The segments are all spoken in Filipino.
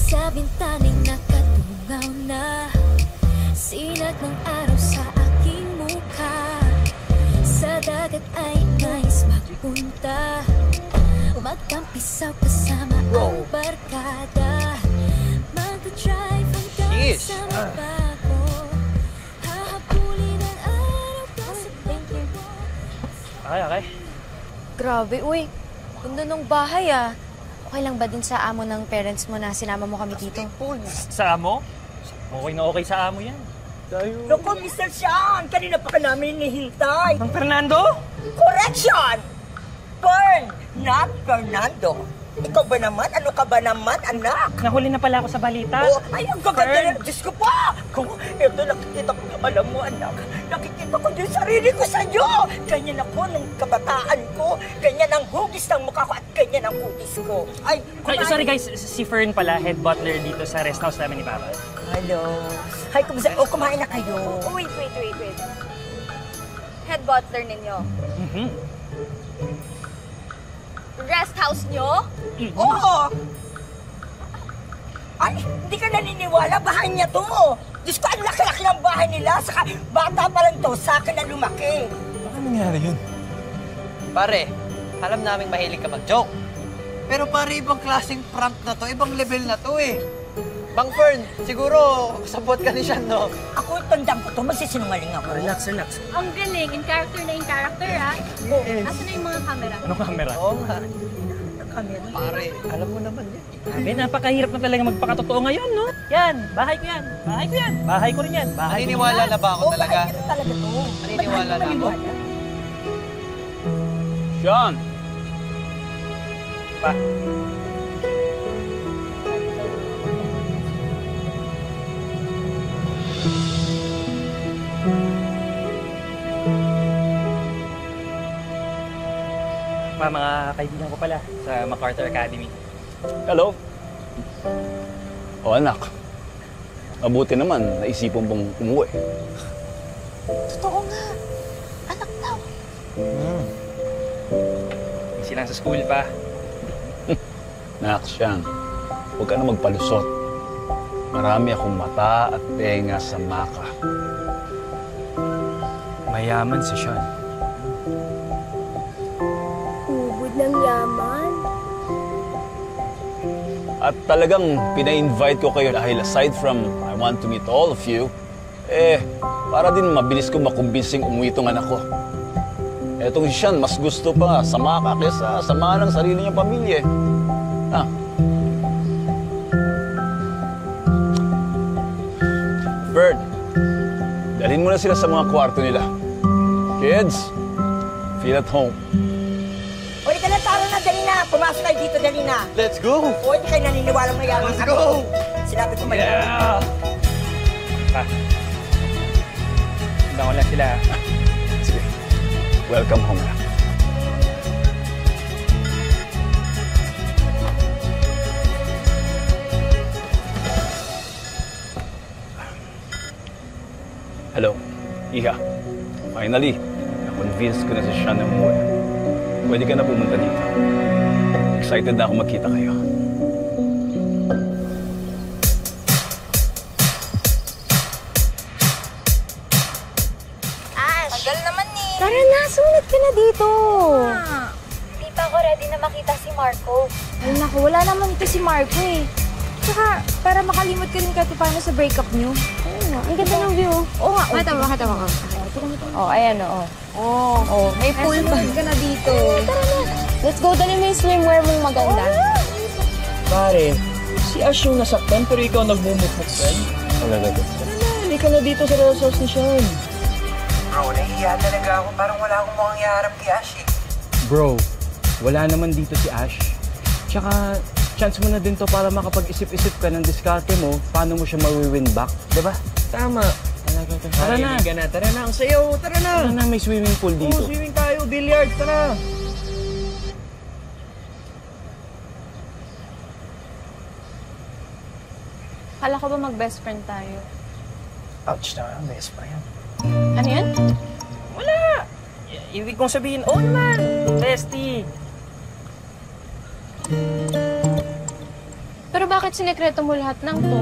Sa bintaning nakatungaw na sinag ng araw sa aking mukha. Sa dagat ay nais magpunta, magtampisaw kasama ang barkada. Magdadrive hanggang sa mabago, hahabulin ang araw ka sa pagbago. Okay. Grabe, uy. Ganda ng bahay ah. Okay lang ba din sa amo ng parents mo na sinama mo kami dito? Sa amo? Okay na okay sa amo yan. Naku, Mr. Sean! Kanina pa ka namin hinihintay. Ang Fernando? Correction! Fern, not Fernando. Ikaw ba naman? Ano ka ba naman, anak? Nahuli na pala ako sa balita. Oh, ay, ang gaganda na. Diyos ko pa! Kung ito nakikita ko, alam mo, anak, nakikita ko yung sarili ko sa'yo. Ganyan ako nung kabataan ko. Ganyan ang hugis ng mukha ko at ganyan ang hugis ko. Ay, sorry guys, si Fern pala, head butler dito sa rest house namin ni Papa. Hello. Hi, kumusta? Oh, kumain na kayo. Oh, wait. Head butler ninyo? Rest house nyo? Oo! Ay, hindi ka naniniwala, bahay niya to. Diyos ko, ang laki-laki ng bahay nila. Saka bata pa lang to, sa akin na lumaki. Bakit nangyari yun? Pare, alam naming mahilig ka mag-joke. Pero pare, ibang klaseng prank na to, ibang level na to eh. Bang Fern, siguro sabot ka ni Sean, no? Ako, tandang ko to, magsisinungaling ako. Relax. Ang galing. In character, ha? Asan na yung mga camera? Anong camera? Oo nga. Pare, alam mo naman yan. Sabi, napakahirap na talaga magpakatotoo ngayon, no? Yan, bahay ko yan. Bahay ko rin yan. Maniniwala na ba ako talaga? Bahay nila talaga to. Maniniwala na ako. Sean! Pa. Mga kaibigan ko pala sa MacArthur Academy. Hello? O anak, mabuti naman naisipan mong umuwi. Totoo nga. Anak daw. Busy lang sa school pa. Nak, Sean, huwag ka na magpalusot. Marami akong mata at tenga sa Maka. Mayaman si Sean. Ng yaman. At talagang pina-invite ko kayo dahil aside from I want to meet all of you, para din mabilis ko makumbinsing umuwi itong anak ko. Etong si Sean, mas gusto pa sa Maka kesa samahan ng sarili niyang pamilya. Bird, dalhin mo na sila sa mga kwarto nila. Kids, feel at home. O, di ka na, tara na, dali na. Pumasok kayo dito, dali na. Let's go! O, di kayo naniniwala mayaman. Let's go! Sinabi ko mayaman. Yeah! Pa. Handa ko lang sila. Sige, welcome home na. Hello, Iha. Finally, na-convince ko na si Sean na umuwi. Pwede ka na pumunta dito. Excited na ako magkita kayo. Ash! Tagal naman eh. Tara na, sumunod ka na dito. Hindi pa ako ready na makita si Marco. Ay naku, wala naman ito si Marco eh. Tsaka, para makalimot ka rin kahit paano sa breakup niyo. Oo nga, ang ganda ng view. Oo nga, makita mo. Oh, ayan o. Oh, may pool pa. Sumunod ka na dito. Tara na. Let's go, dali mo yung swimwear mong maganda. Pare, si Ash yung nasaktan pero ikaw nagmumukmuk ka. Talaga to. Tara na, hindi ka na dito sa rest house ni Sean. Bro, nahihiya talaga ako. Parang wala akong mukhang iharap kay Ash eh. Bro, wala naman dito si Ash. Tsaka, chance mo na din to para makapag-isip-isip ka ng diskarte mo, paano mo siya ma-win back, diba? Tama. Tara na. Tara na, ang sayo. Tara na. Tara na, may swimming pool dito. Swimming tayo, billiard. Tara. Kala ko ba mag-best friend tayo? Ouch na, best friend. Ano yan? Wala. Ibig kong sabihin, oh naman, bestie. Pero bakit sinekreto mo lahat ng to?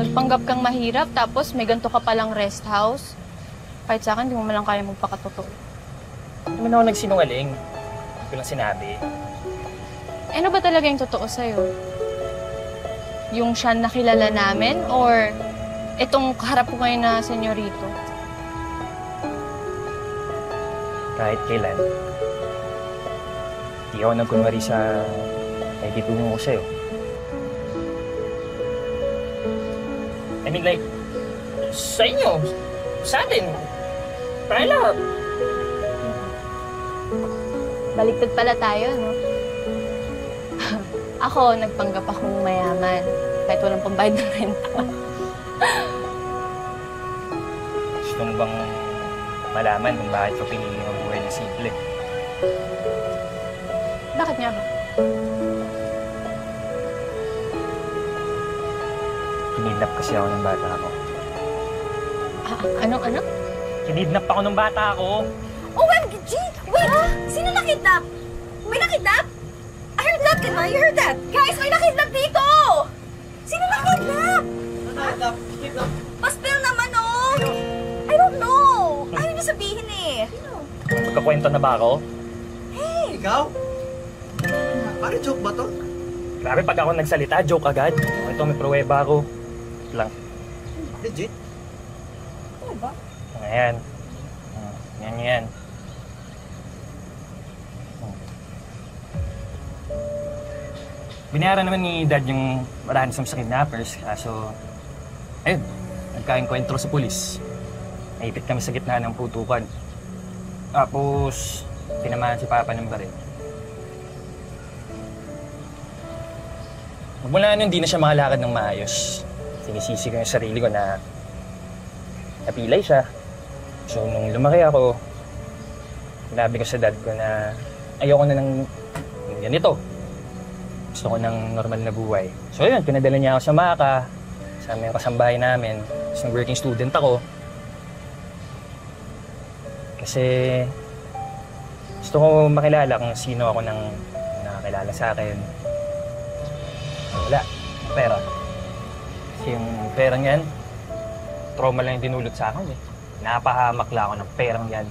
Nagpanggap kang mahirap, tapos may ganito ka palang rest house. Kahit sa akin, di mo malang kaya magpakatotoo. Hindi naman ako nagsinungaling. Hindi ko lang sinabi. Ano ba talaga yung totoo sa'yo? Yung siya nakilala namin, or itong kaharap ko ngayon na senyorito? Kahit kailan. Di ako nagkunwari sa nakikitungo ko sa'yo. I mean like, sa inyo, sa atin, tayo lahat. Baliktad pala tayo, no? Ako, nagpanggap akong mayaman. Kahit walang pambayad ng renta. Gusto mo bang malaman kung bakit ko pinili mabuhay na simple? Bakit nga ba? Kinidnap kasi ako ng bata ako. Ano? Kinidnap ako ng bata ako. OMG! Wait! Sino nakidnap? May nakidnap? I heard that, Kima. You heard that? Guys, may nakidnap dito! Sino nakidnap? Nakidnap. Pastel naman, oh! I don't know! Ayaw niya sabihin eh. Magkakwento na ba ako? Ikaw? Pare, joke ba to? Grabe, pag ako nagsalita, joke agad. Ito, may pruweba ako. Lang. Legit? Ayan. Yan. Binayaran naman ni Dad yung ransom sa kidnappers, kaso ayun, nagkaengkwentro sa pulis. Naipit kami sa gitna ng putukan. Tapos, tinamaan si Papa ng baril. Magmula nun, hindi na siya makalakad ng maayos. Sinisisi ko yung sarili ko na napilay siya. So, nung lumaki ako, sinabi ko sa dad ko na ayoko na ng ganito. Gusto ko ng normal na buhay. So, yun, pinadala niya ako sa Maka, sa yung kasambahay namin. Tapos nag-working student ako. Kasi gusto ko makilala kung sino ako nang nakakilala sa akin. Wala, pera. Kasi yung perang yan, trauma lang yung dinulot sa akin eh. Napahamak lang ako ng perang yan.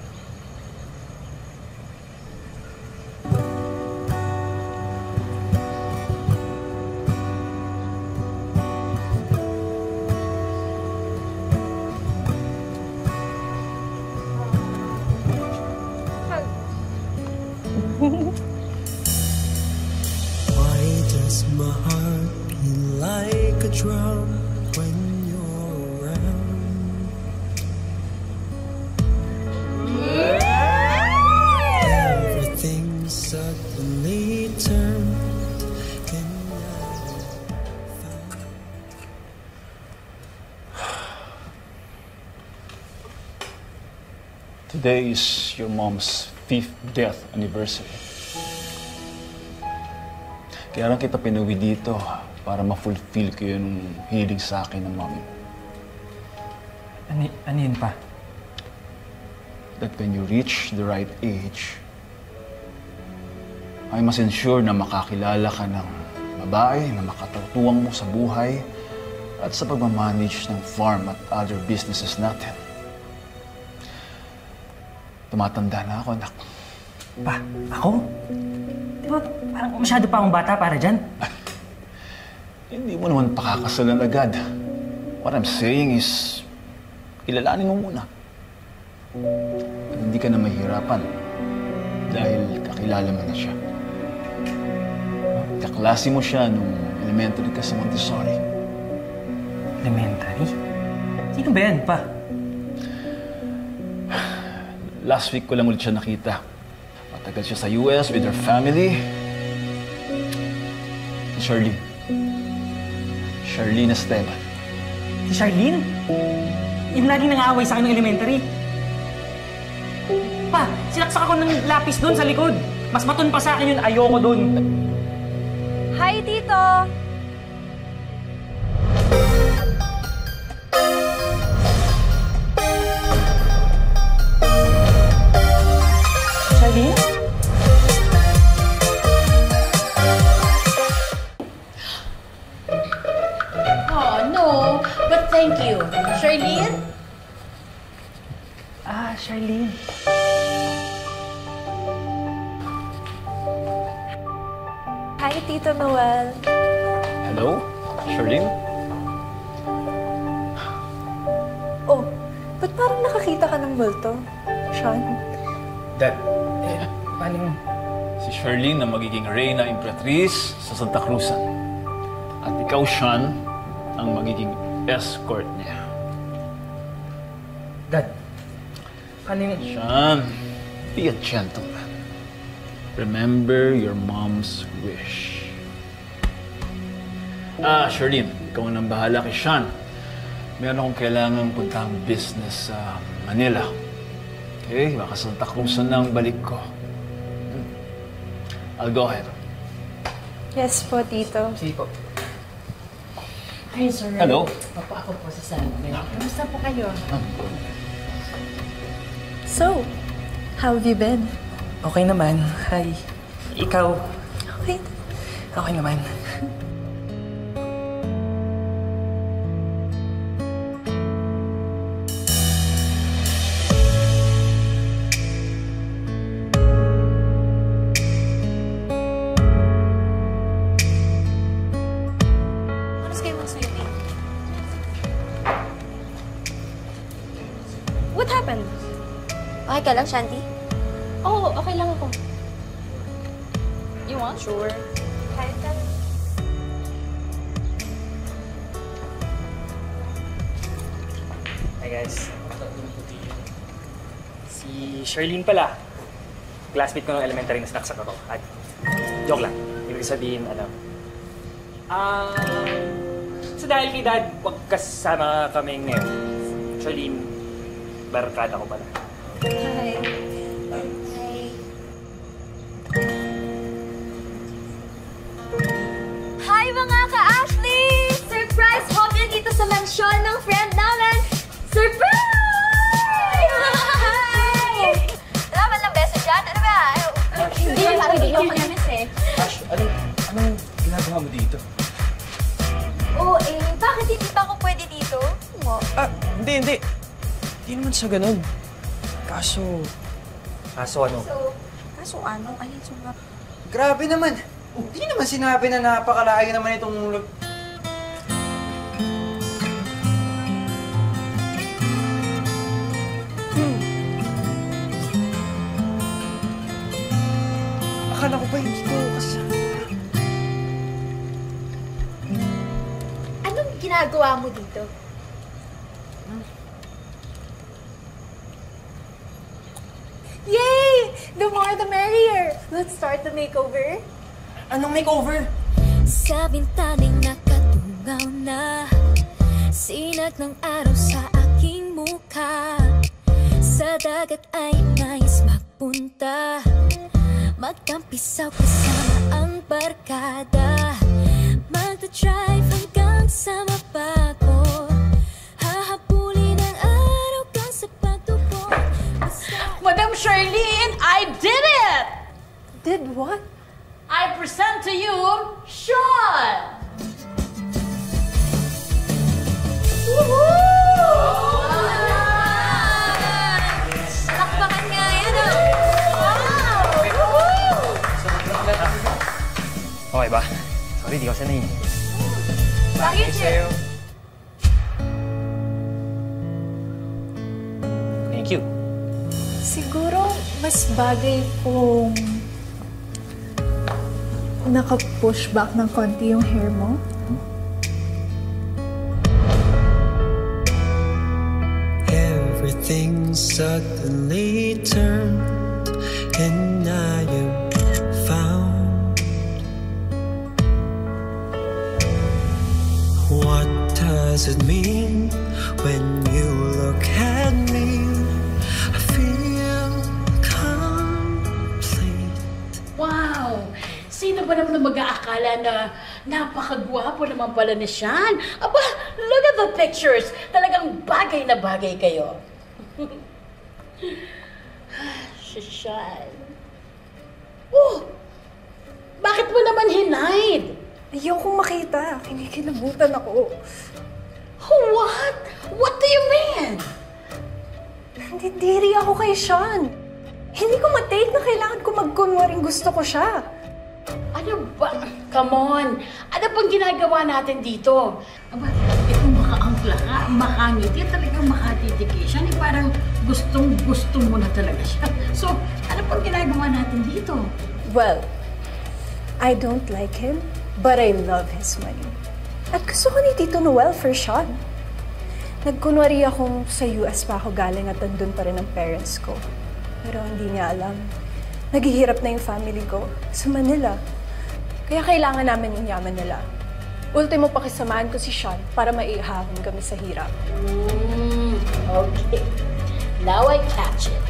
Why does my heart beat like a drum when you're around? Everything suddenly turned and Today is your mom's 5th death anniversary. Kaya lang kita pinuwi dito para ma-fulfill ko yung hiling sa akin ng mommy. Ano yun pa? That when you reach the right age, I must ensure na makakilala ka ng babae na makatutuwang mo sa buhay at sa pagmamanage ng farm at other businesses natin. Tumatanda na ako, anak. Pa, ako? Di ba parang masyado pa akong bata para dyan? Hindi mo naman pakakasalan agad. What I'm saying is, kilalanin mo muna. At hindi ka na mahirapan dahil kakilala mo na siya. Kaklase mo siya nung elementary ka sa Montessori. Elementary? Sino ba yan, pa? Last week ko lang ulit siya nakita. Matagal siya sa US with her family. Si Charlene. Charlene Esteban. Si Charlene? Yung laging nang-aaway sa akin ng elementary. Pa, sinaksak ako ng lapis doon sa likod. Mas matun pa sa akin yun, ayoko doon. Hi, Tito! Charlene? thank you. Charlene? Ah, Charlene. Hi, Tito Noel. Hello, Charlene? Oh, ba't parang nakakita ka ng multo, Sean? Dad, paano? Si Charlene na magiging Reyna Imperatriz sa Santa Cruzan. At ikaw, Sean, ang magiging escort niya. Dad, paano yung... Sean, be a gentleman. Remember your mom's wish. Charlene, ikaw nang bahala kay Sean. Meron akong kailangang puntang business sa Manila. Okay, baka Santa Cruzan na ang balik ko. I'll go ahead. Yes po, Tito. Sige po. Hi, sir. Hello. Ako po si Sam. Kamusta po kayo? So, how have you been? Okay naman. Hi. Ikaw? Okay. Okay naman. What happened? Okay ka lang, Shanti? Oo, okay lang ako. You want? Sure. Kahit ka. Hi guys. Si Charlene pala. Classmate ko ng elementary na sinaksak ako. At joke lang. Ibig sabihin, so dahil kay Dad, wag kasama kami ngayon. Charlene, barkada ko pala. Hi. Hi mga ka-Ashley! Surprise hobby dito sa mansyon ng friend namin! Surprise! Hi! Wala man lang beso dyan? Ano ba? Hindi mo parang hindi ako namis eh. Ash, anong ginagawa mo dito? Oo bakit hindi pa ako pwede dito? Hindi. Hindi naman sa ganun. Kaso ano? Kaso ano? Ayun, sumat. Grabe naman. Hindi naman sinabi na napakalayo naman itong... Akala ko ba hindi ko kasama? Anong ginagawa mo dito? Yay! The more the merrier. Let's start the makeover. Anong makeover? Sa bintaning nakatungaw na sinag ng araw sa aking mukha. Sa dagat ay nais magpunta, magtampisaw kasama ang barkada, magta-drive hanggang sa mabago, hahabulin ang araw kang sa pagtubo. Madam Charlene, I did it! Did what? I present to you, Sean! Palakpakan nga yan, Okay ba? Sorry, di ko sanay. Bakit sa'yo? Thank you. Siguro, mas bagay kung naka-push back ng konti yung hair mo. Everything suddenly turned, and I am found. What does it mean when you look at me? I feel complete. Wow! Sino ba naman mag-aakala na napakagwapo naman pala ni Sean? Aba, look at the pictures! Talagang bagay na bagay kayo. Si Sean. Oh! Bakit mo naman hinide? Ayokong makita. Kinikilabutan ako. What? What do you mean? Nandidiri ako kay Sean. Hindi ko matake na kailangan ko magkunwaring gusto ko siya. Ano ba? Come on! Ano bang ginagawa natin dito? Aba, itong makaangkla nga, makangiti, talagang makatitiki siya. Parang gustong-gusto mo na talaga siya. So, ano bang ginagawa natin dito? Well, I don't like him, but I love his money. At gusto ko ni Tito Noel for Sean. Nagkunwari akong sa US pa ako galing at nandun pa rin ang parents ko. Pero hindi niya alam. Naghihirap na yung family ko sa Manila. Kaya kailangan namin yung yaman nila. Ultimo pakisamahan ko si Sean para maihahon kami sa hirap. Okay. Now I catch it.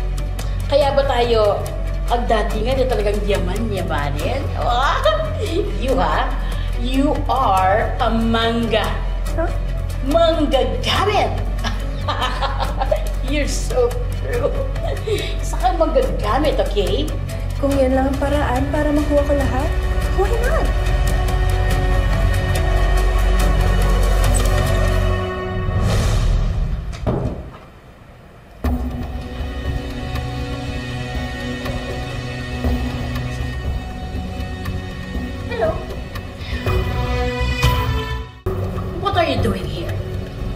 Kaya ba tayo ang datingan na talagang yaman-yamanin? Oh, you are a manga. Huh? Manggagamit! You're so true. Saka manggagamit, okay? Kung yan lang ang paraan para makuha ko lahat, why not? Hello? What are you doing here?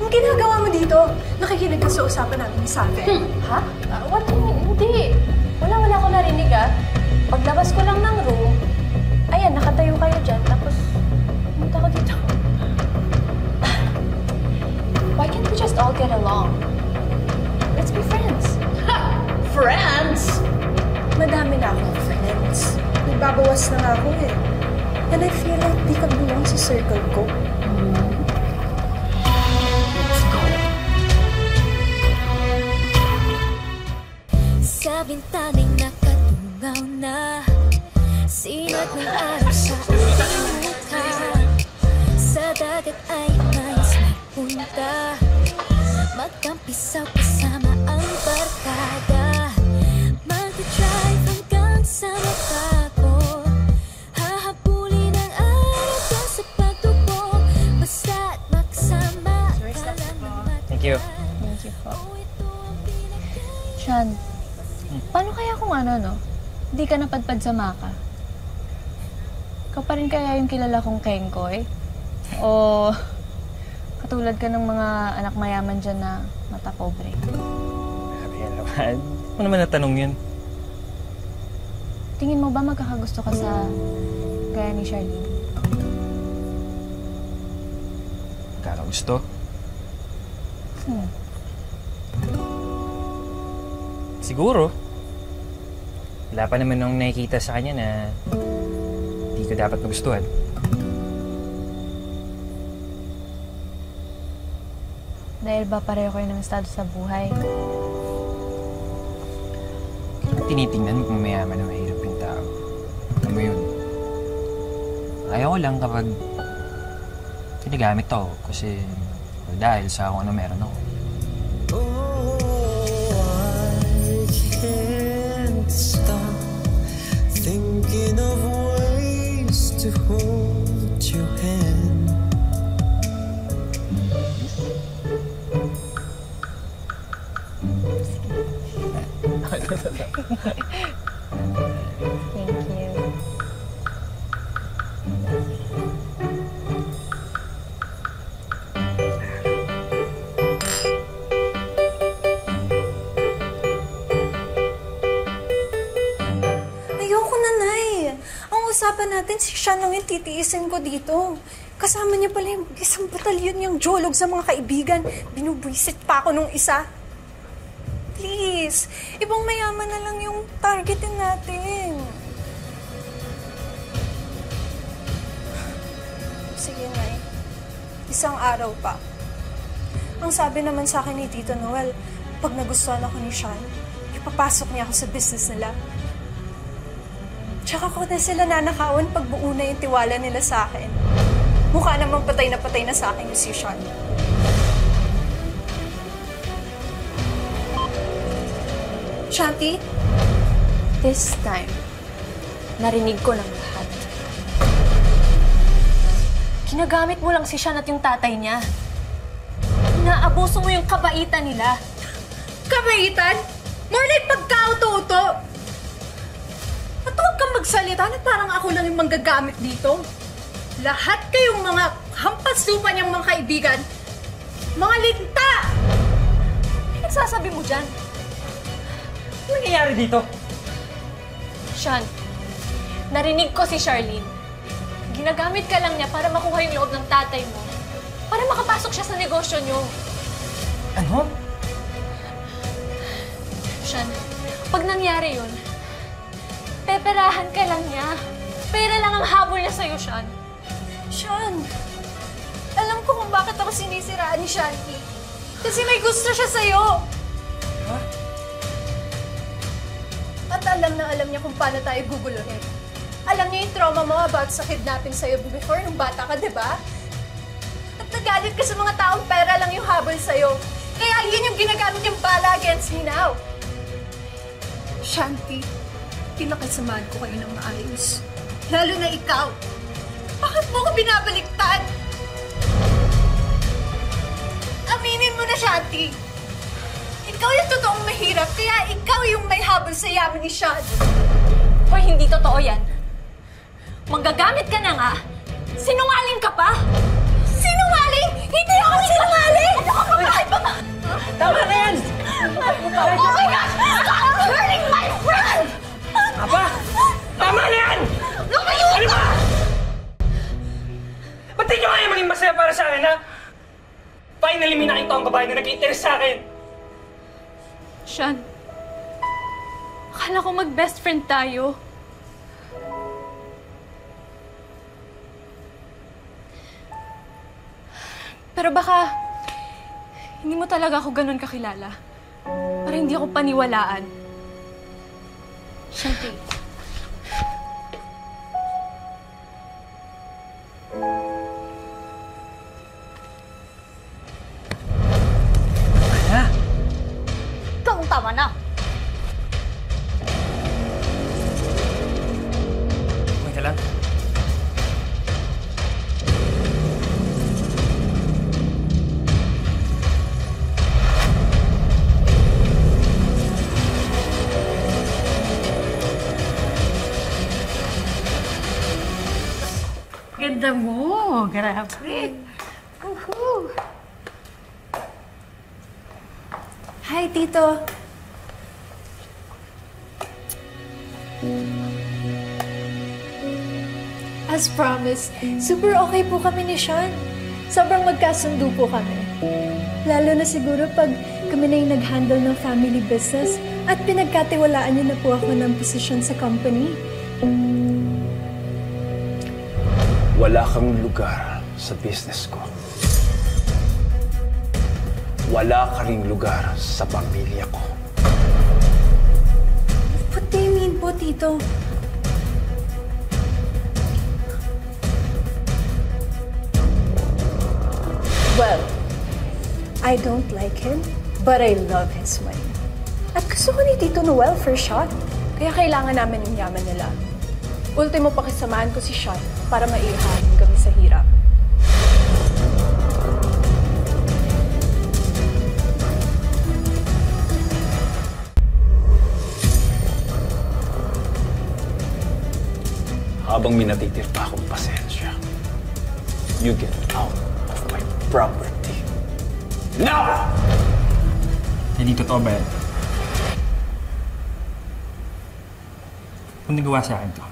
Ang ginagawa mo dito, nakikinig ka sa usapan natin ni Saven. Ha? What? Hindi. Wala ko narinig ah. Paglabas ko lang ng room, ayan, nakatayo kayo dyan, tapos pumunta ko dito. Why can't we just all get along? Let's be friends. Ha! Friends? Madami na akong friends. Nagbabawas na nga ako eh. And I feel like di ka belong sa circle ko. Sa bintana'y nakatungaw na sinag ng araw sa aking mukha. Sa dagat ay nais mapunta, magkampisaw kasama ang barkada. Magdadrive hanggang sa mata ko, hahabulin ang araw ko sa pagtubo, basta't magsama ka lang ng mata. Thank you. Thank you po. Sean, paano kaya kung hindi ka napadpad sa Maka? Ikaw pa rin kaya yung kilala kong Kengkoy? O katulad ka ng mga anak mayaman dyan na mata pobre? Grabe yan naman. Ano naman natanong yun? Tingin mo ba magkakagusto ka sa gaya ni Charlene? Kakagusto? Siguro. Wala pa naman nung nakikita sa kanya na hindi ko dapat magustuhan. Dahil ba pareho kayo ng estado sa buhay? Tinitingnan mo kung mayaman na mahirap yung tao. Alam mo yun. Ayaw ko lang kapag ginagamit ako kasi dahil sa kung ano meron ako. Can't stop thinking of ways to hold your hand. Thank you. Ayoko na, Nay. Ang usapan natin, si Sean lang yung titiisin ko dito. Kasama niya pala yung isang batalyon yung jolog sa mga kaibigan. Binubwisit pa ako nung isa. Please, ibang mayaman na lang yung targetin natin. Sige, Nay. Isang araw pa. Ang sabi naman sa akin ni Tito Noel, pag nagustuhan ako ni Sean, ipapasok niya ako sa business nila. Tsaka ko na sila nanakawan pag buo na yung tiwala nila sa akin. Mukha namang patay na sa akin yung si Sean. Shanti? This time, narinig ko ng lahat. Ginagamit mo lang si Sean at yung tatay niya. Inaabuso mo yung kabaitan nila. Kabaitan? More like pagkauto-uto. At huwag kang magsalita na parang ako lang yung manggagamit dito. Lahat kayong mga hampas lupa niyang mga kaibigan, mga linta! Ano nagsasabi mo dyan? Ano nangyayari dito? Sean, narinig ko si Charlene. Ginagamit ka lang niya para makuha yung loob ng tatay mo. Para makapasok siya sa negosyo niyo. Ano? Sean, pag nangyari yun, peperahan ka lang niya. Pera lang ang habol niya sa'yo, Sean. Sean, alam ko kung bakit ako sinisiraan ni Shanti. Kasi may gusto siya sa'yo. Ha? At alam niya kung paano tayo guguluhin. Alam niya yung trauma mo about sa kidnapping sa'yo before nung bata ka, di ba? At nagalit ka sa mga taong pera lang yung habol sa'yo. Kaya yun yung ginagamit yung bala against me now. Shanti, pinakasamahan ko kayo ng maayos. Lalo na ikaw. Bakit mo ko binabaliktad? Aminin mo na, Shanti. Ikaw yung totoong mahirap, kaya ikaw yung may habol sa yaman ni Sean. Hoy, hindi totoo yan. Manggagamit ka na nga. Sinungaling ka pa? Sinungaling? Hindi ako sinungaling! Ano ka ba? Bakit ba? Tama na yan! Oh my gosh! Stop hurting my friend! Apa! Tama na yan! Lumayo Ano ba? Ba't di nyo kaya maging masaya para sa akin, ha? Finally, may nakita ang babae na nag-interest sa akin. Sean, akala ko mag-best friend tayo. Pero baka hindi mo talaga ako ganun kakilala. Para hindi ako paniwalaan. Shanti. Tama na. Okay ka lang? Ganda mo. Grabe. Hi, Tito. As promised, super okay po kami ni Sean. Sobrang magkasundo po kami. Lalo na siguro pag kami na yung nag-handle ng family business at pinagkatiwalaan niyo na po ako ng posisyon sa company. Wala kang lugar sa business ko. Wala ka ring lugar sa pamilya ko. What do you mean po, Tito? Well, I don't like him, but I love his money. At gusto ko ni Tito Noel for Sean. Kaya kailangan namin yung yaman nila. Ultimo pakisamahan ko si Sean para maihahin kami sa hirap. Habang may natitir pa akong pasensya, you get out of my property. Now! Hindi totoo ba yan? Kung nagawa sa akin to.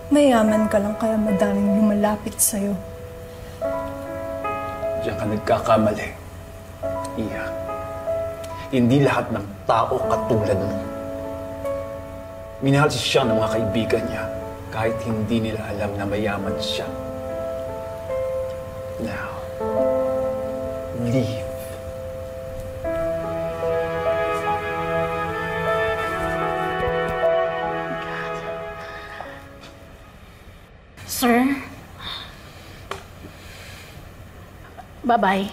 Mayaman ka lang kaya madaming lumalapit sa'yo. Diyan ka nagkakamali. Iya. Hindi lahat ng tao katulad mo. Minahal si Sean ng mga kaibigan niya kahit hindi nila alam na mayaman siya. Now, leave. Sir? Bye-bye.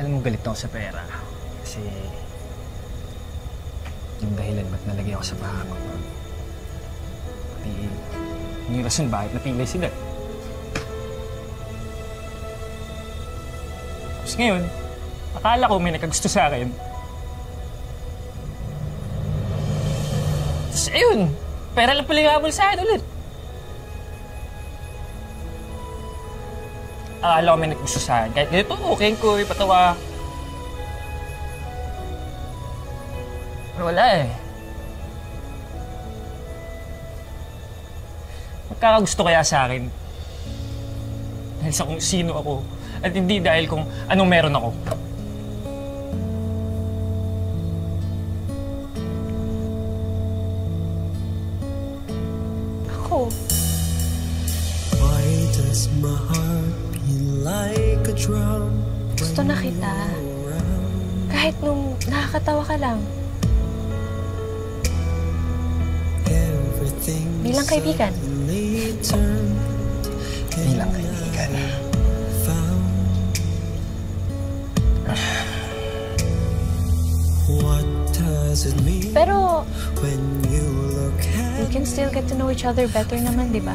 alam mo galit ako sa pera. Kasi yung dahilan ba't nalagay ako sa baha ko. Pati yung rason bakit napilay sila. Tapos ngayon, akala ko may nakagusto sa akin. Tapos ayun, pera lang pala yung habol sa akin ulit. Akala ko may naggusto sa akin. Kahit ganito, okay ko, patawa. Pero wala eh. Magkakagusto kaya sa akin dahil sa kung sino ako at hindi dahil kung anong meron ako. Ako? Why does my heart beat like a drum? Gusto na kita. Kahit nung nakakatawa ka lang. Bilang kaibigan. Bilang kaibigan. Pero, we can still get to know each other better naman, di ba?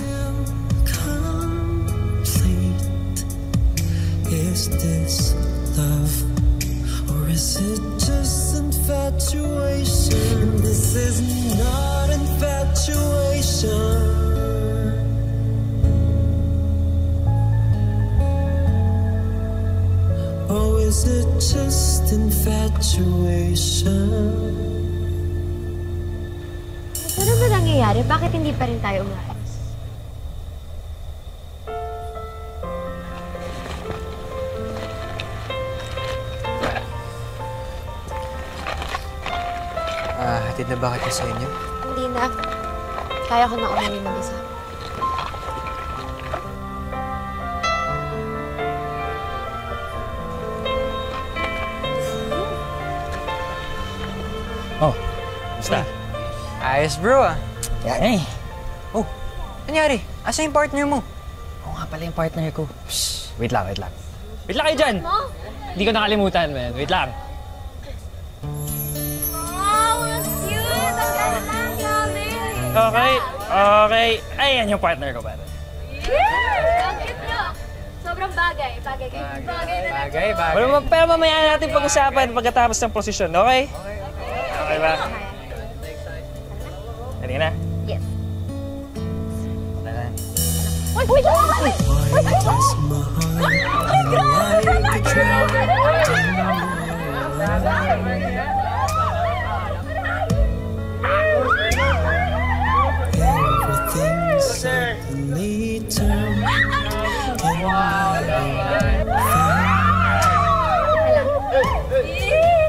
Is this love, or is it just infatuation? This is not infatuation. Or is it just infatuation? Ano ba nangyayari? Bakit hindi pa rin tayo umalis? Hatid na ba kita sa inyo? Hindi na. Kaya ko na umuwi mag-isa. Oh, basta. Ayos bro ah. Hey! Oh, nangyari? Asa yung partner mo? Oo nga pala yung partner ko. Shh! Wait lang. Wait lang kayo dyan! Hindi ko nakalimutan, man. Wait lang. Okay. Ayan yung partner ko, pare. Ang cute nyo. Sobrang bagay. Bagay kayo. Bagay na lang. Pero mamaya natin pag-usapan pagkatapos ng prosesyon, okay? Okay ba? Dali na? Yes. Tara. Wait! Wait!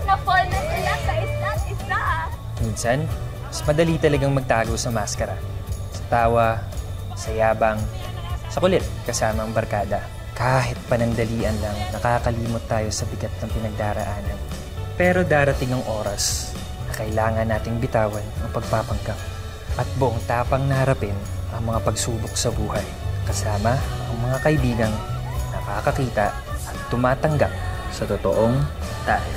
Na-fall na sila sa isa. Minsan, mas madali talagang magtago sa maskara. Sa tawa, sa yabang, sa kulit kasama ang barkada. Kahit panandalian lang, nakakalimot tayo sa bigat ng pinagdaraanan. Pero darating ang oras na kailangan nating bitawan ang pagpapanggap at buong tapang na harapin ang mga pagsubok sa buhay. Kasama ang mga kaibigang nakakakita at tumatanggap sa totoong tayo.